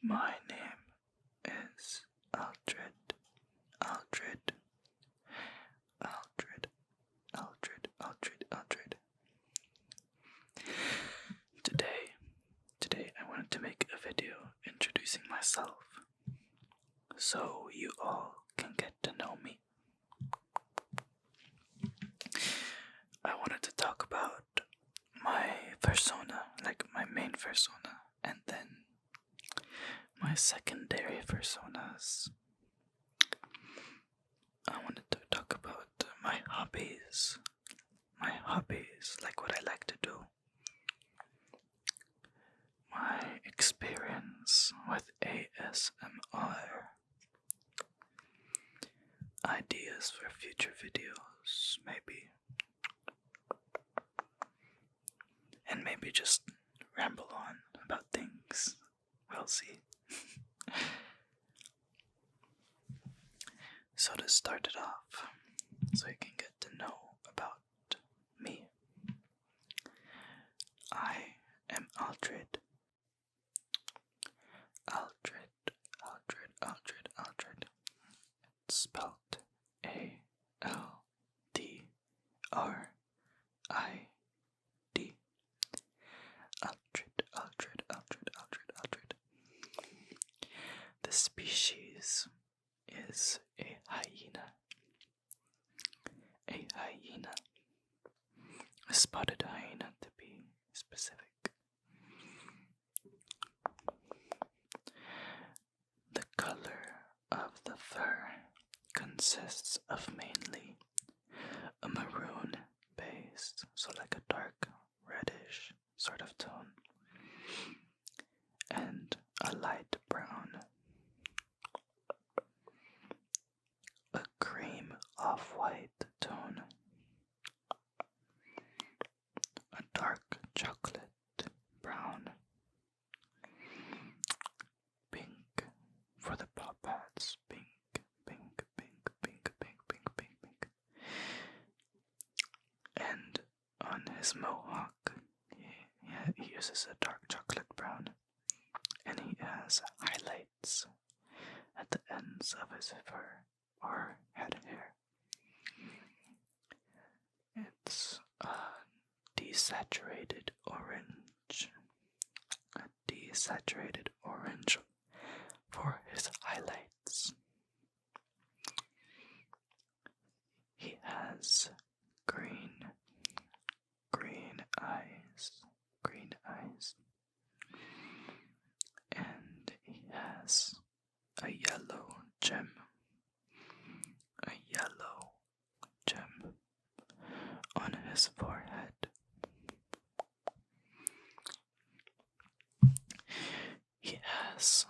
My name is Aldred, Aldred, Aldred, Aldred, Aldred, Aldred. Today I wanted to make a video introducing myself so you all can get to know me. I wanted to talk about my persona, like my main persona, and then my secondary personas. I wanted to talk about my hobbies, like what I like to do, my experience with ASMR, ideas for future videos, maybe, and maybe just ramble on about things. We'll see. So to start it off, so you can get to know about me, I am Aldred. Aldred. It's spelled A-L-D-R-I-D. Aldred. The species is a hyena. A spotted hyena to be specific. The color of the fur consists of mainly a maroon base, so like a dark reddish sort of tone, and a light brown, a cream off-white tone, a dark chocolate brown, pink for the paw pads, pink, and on his mohawk he uses a dark chocolate brown, and he has highlights at the ends of his fur or head hair. It's a desaturated orange for his highlights. He has green eyes, and he has a yellow gem on his forehead. He has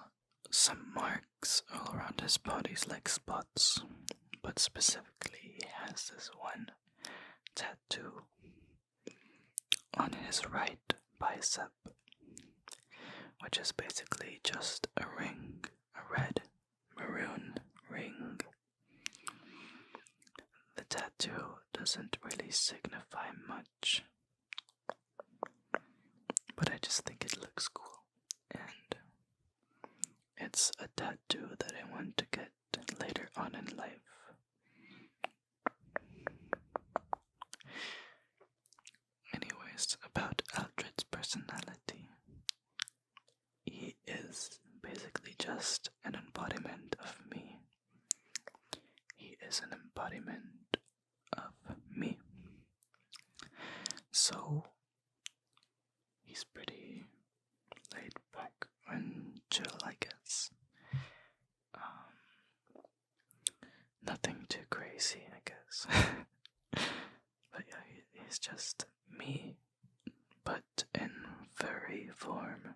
some marks all around his body, like spots, but specifically he has this one tattoo on his right bicep, which is basically just a ring, a red maroon ring. The tattoo doesn't really signify much, but I just think it looks cool, and it's a tattoo that I want to get later on in life. Anyways, about Aldred's personality. He is basically just an embodiment of me. He is an embodiment of me. So, he's pretty laid back and chill, I guess. Nothing too crazy, I guess. But yeah, he's just me, but in furry form.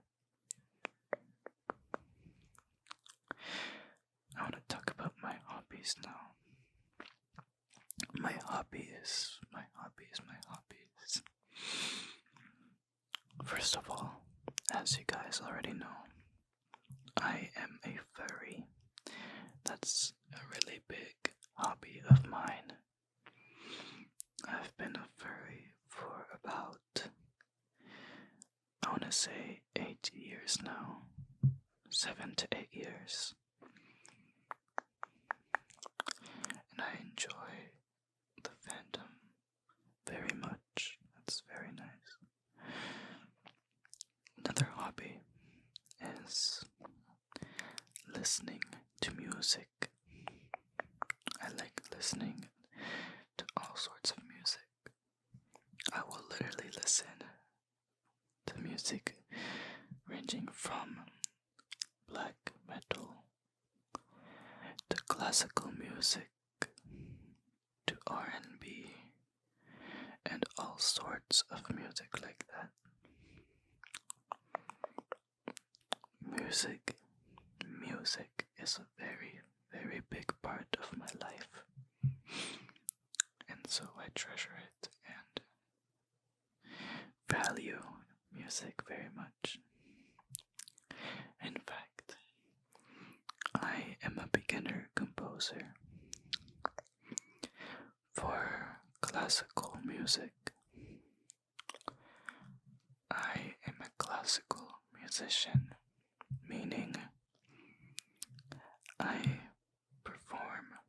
I want to talk about my hobbies now. My hobbies. First of all, as you guys already know, I am a furry. That's a really big hobby of mine. I've been a furry for about, I want to say 8 years now. 7 to 8 years, and I enjoy the fandom very much. That's very nice. Another hobby is listening to music. I like listening to all sorts of music. I will literally listen to music ranging from black metal to classical music to R&B and all sorts of music like that. Music is a very, very big part of my life, and so I treasure it and value music very much. In fact, I am a beginner composer for classical music. I am a classical musician, meaning I perform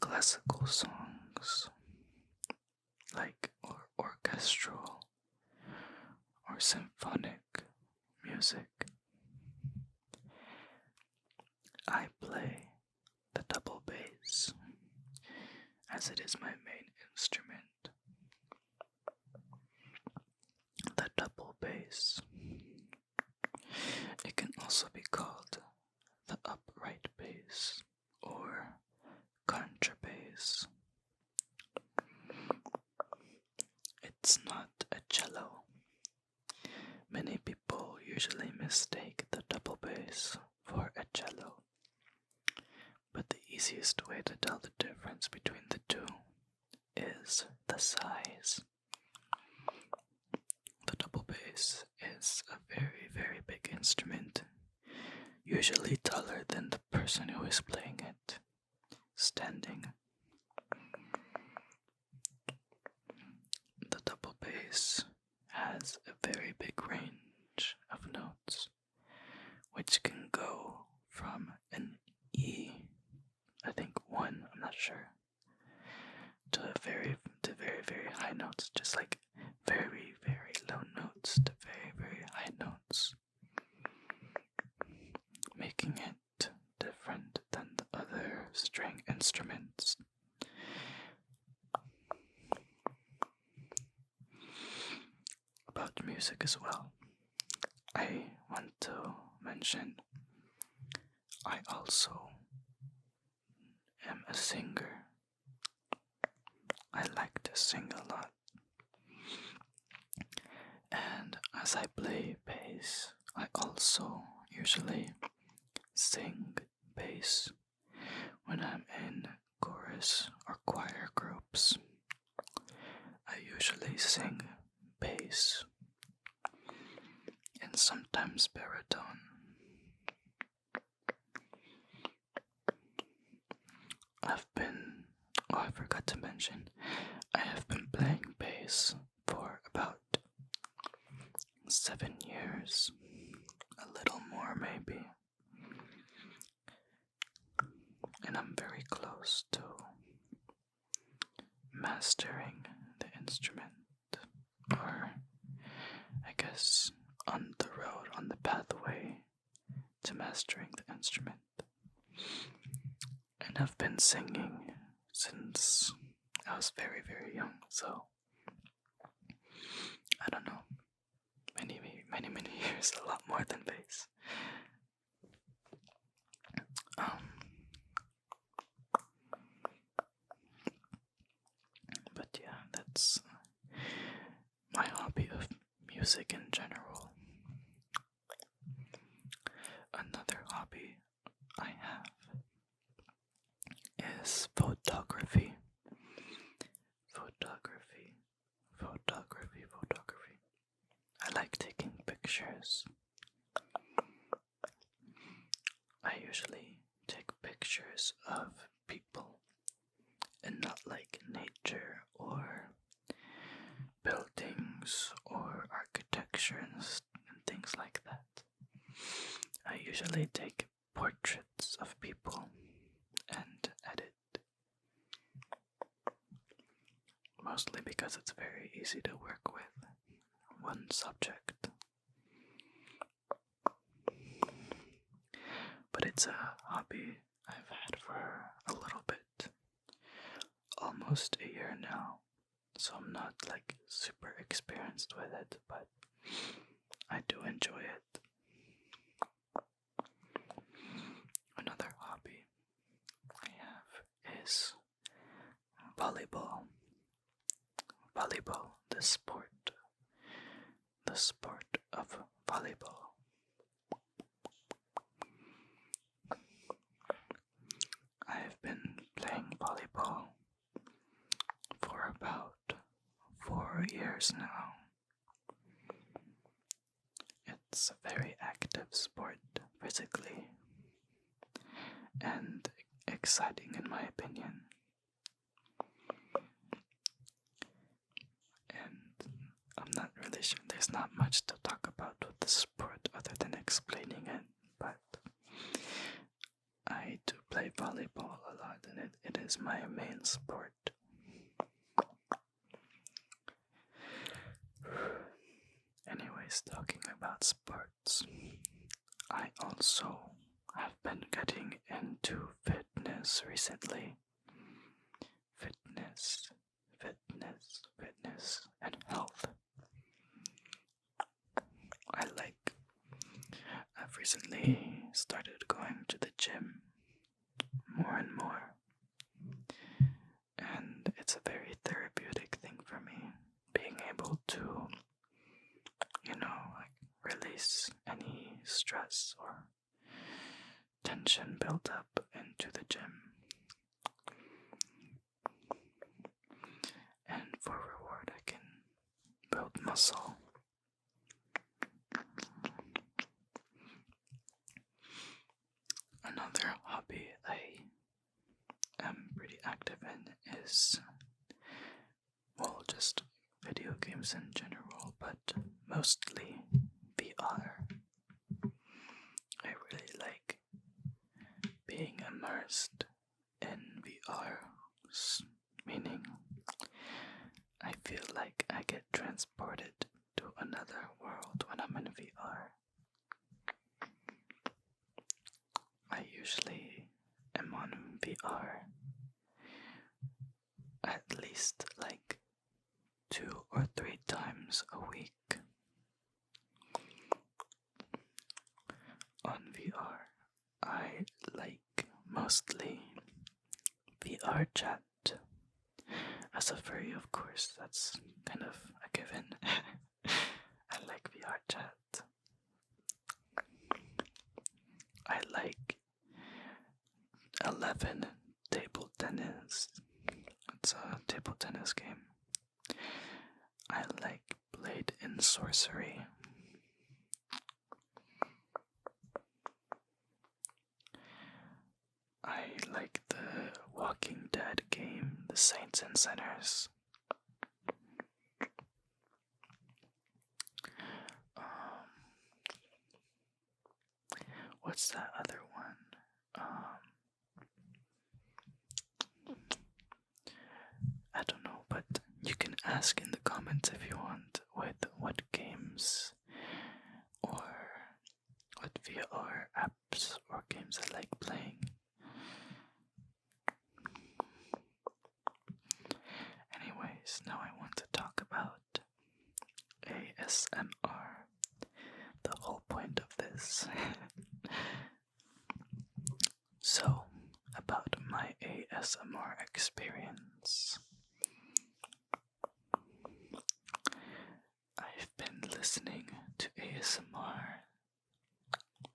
classical songs like orchestral or symphonic music. I play the double bass as it is my main instrument. The double bass. It can also be called the upright bass or contrabass. It's not a cello. Many people usually mistake the double bass for a cello, but the easiest way to tell the difference between the two is the size. The double bass is a very, very big instrument, usually taller than the person who is playing it, standing. The double bass has a very big range of notes, which can go from an E, I think 1, I'm not sure, to very, very high notes, just like very, very low notes to very, very high notes, making it different than the other string instruments. About music as well, I want to mention I also am a singer. I like to sing a lot. And as I play bass, I also usually sing bass when I'm in chorus or choir groups. I usually sing bass and sometimes baritone. I forgot to mention, I have been playing bass for about 7 years, a little more maybe, and I'm very close to mastering the instrument, or I guess on the road, on the pathway to mastering the instrument. And I've been singing since I was very, very young, so I don't know, many years, a lot more than bass. But yeah, that's my hobby of music in general. Another hobby I have is photography. I like taking pictures. I usually take pictures of people and not like nature or buildings or architecture and things like that. usually take portraits of people and edit, mostly because it's very easy to work with one subject. But it's a hobby I've had for a little bit, almost a year now, so I'm not like super experienced with it, but I do enjoy it. Another hobby I have is volleyball. Volleyball, the sport of volleyball. I've been playing volleyball for about 4 years now. It's a very active sport physically and exciting in my opinion. And I'm not really sure, there's not much to talk about with the sport other than explaining it, but I do play volleyball a lot and it is my main sport. Anyways, talking about sports, I also have been getting into fitness recently. Fitness, and health. I've recently started going to the gym more and more, and it's a very therapeutic thing for me, being able to, release any stress or tension built up into the gym. And for reward, I can build muscle. Another hobby I am pretty active in is, just video games in general, but mostly VR. I really like being immersed in VR, meaning I feel like I get transported to another world when I'm in VR. I usually am on VR at least like 2 or 3 times a week. On VR, I like mostly VR chat. As a furry, of course, that's kind of a given. I like VR chat. I like 11 table tennis. It's a table tennis game. I like Blade in Sorcery. I like the Walking Dead game, The Saints and Sinners. What's that other one? I don't know, but you can ask in the comments if you want with what games or what VR apps or games I like playing. Anyways, now I want to talk about ASMR, the whole point of this. So, about my ASMR experience. I've been listening to ASMR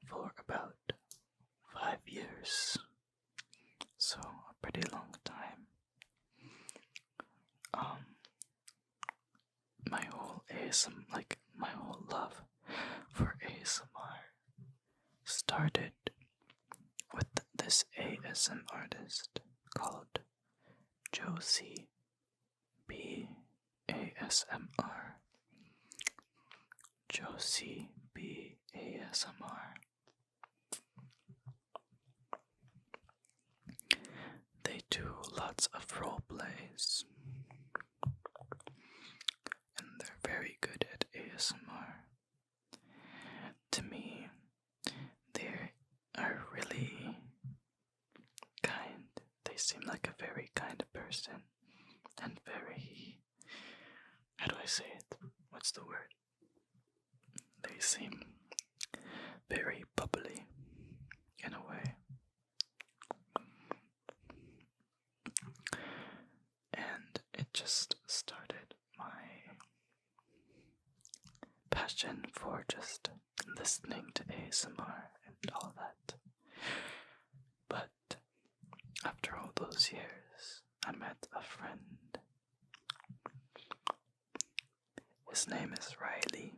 for about 5 years, so a pretty long time. My whole love for ASMR started with this ASM artist called Josie B ASMR. Josie B ASMR. like a very kind person and very, how do I say it? What's the word? They seem very bubbly in a way. And it just started my passion for just listening to ASMR and all that. But after all those years, I met a friend. His name is Riley.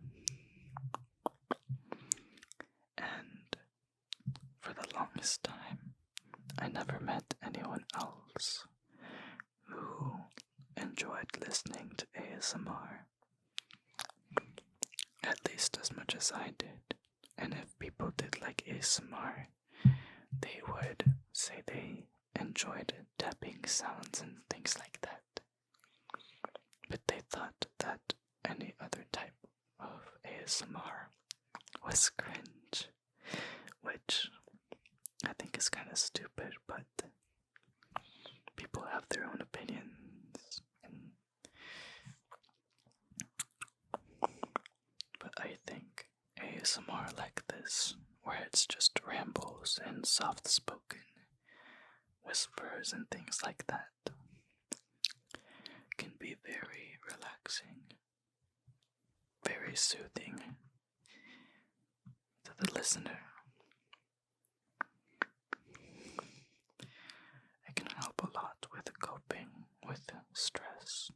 And for the longest time, I never met anyone else who enjoyed listening to ASMR, at least as much as I did. And if people did like ASMR, they would say they enjoyed tapping sounds and things like that. But they thought that any other type of ASMR was cringe, which I think is kind of stupid, but people have their own opinions. But I think ASMR like this, where it's just rambles and soft-spoken whispers and things like that, can be very relaxing, very soothing to the listener. It can help a lot with coping with stress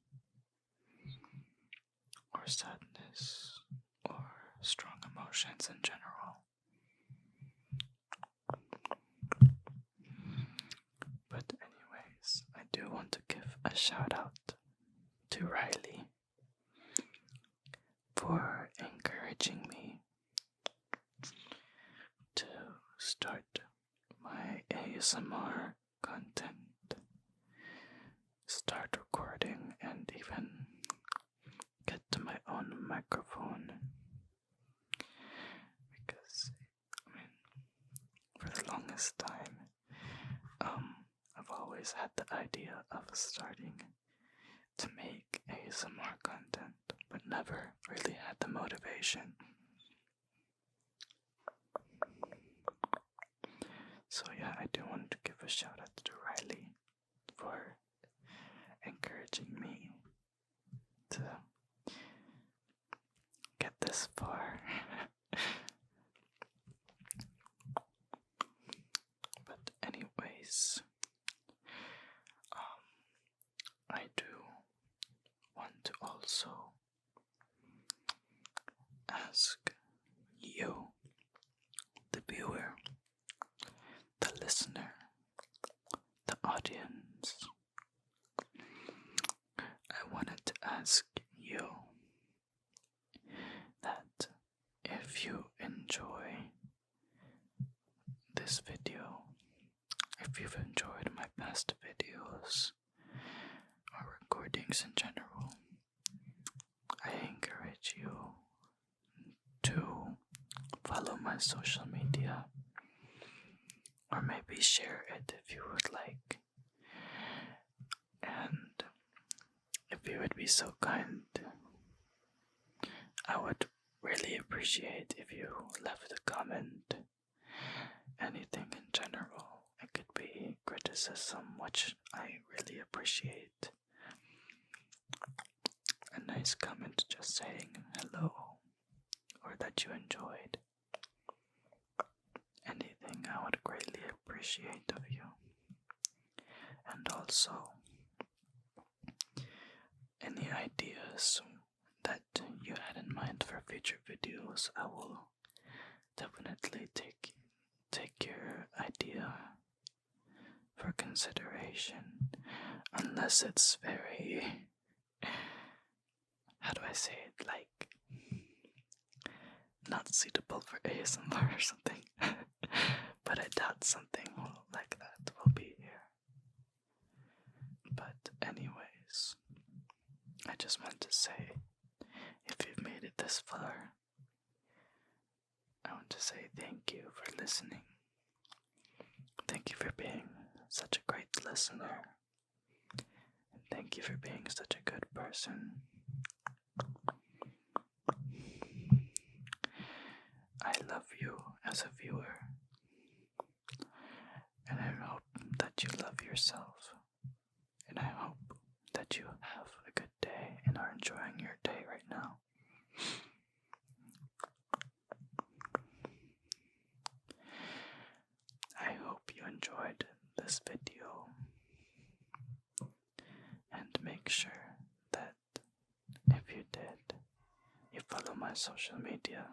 or sadness or strong emotions in general. But anyways, I do want to give a shout out to Riley for encouraging me to start my ASMR content, start recording, and even get to my own microphone. Because, for the longest time, I've always had the idea of starting to make ASMR content, but never really had the motivation. So yeah, I do want to give a shout out to Riley for encouraging me to get this far. But anyways, I do want to also ask you, the viewer, the listener, the audience, I wanted to ask you that if you enjoy this video, if you've enjoyed my past videos or recordings in general, I encourage you to follow my social media, or maybe share it if you would like. And if you would be so kind, I would really appreciate if you left a comment. Anything in general. It could be criticism, which I really appreciate. A nice comment just saying hello, or that you enjoyed. Anything I would greatly appreciate of you. And also, any ideas that you had in mind for future videos, I will definitely take your idea for consideration, unless it's very, how do I say it, like, not suitable for ASMR or something. But I doubt something like that will be here. But anyways, I just want to say, if you've made it this far, I want to say thank you for listening. Thank you for being such a great listener. And thank you for being such a good person. I love you as a viewer, and I hope that you love yourself, and I hope that you have a good day and are enjoying your day right now. I hope you enjoyed this video, and make sure that if you did, you follow my social media.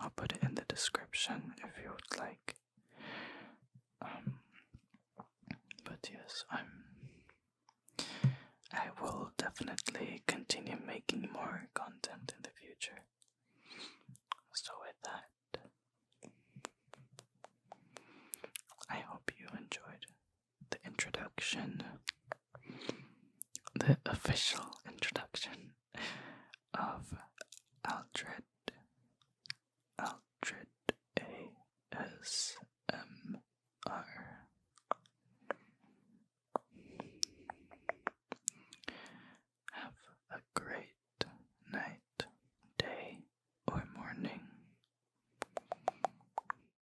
I'll put it in the description if you would like. But yes, I will definitely continue making more content in the future. So with that, I hope you enjoyed the introduction, the official introduction of Aldred ASMR.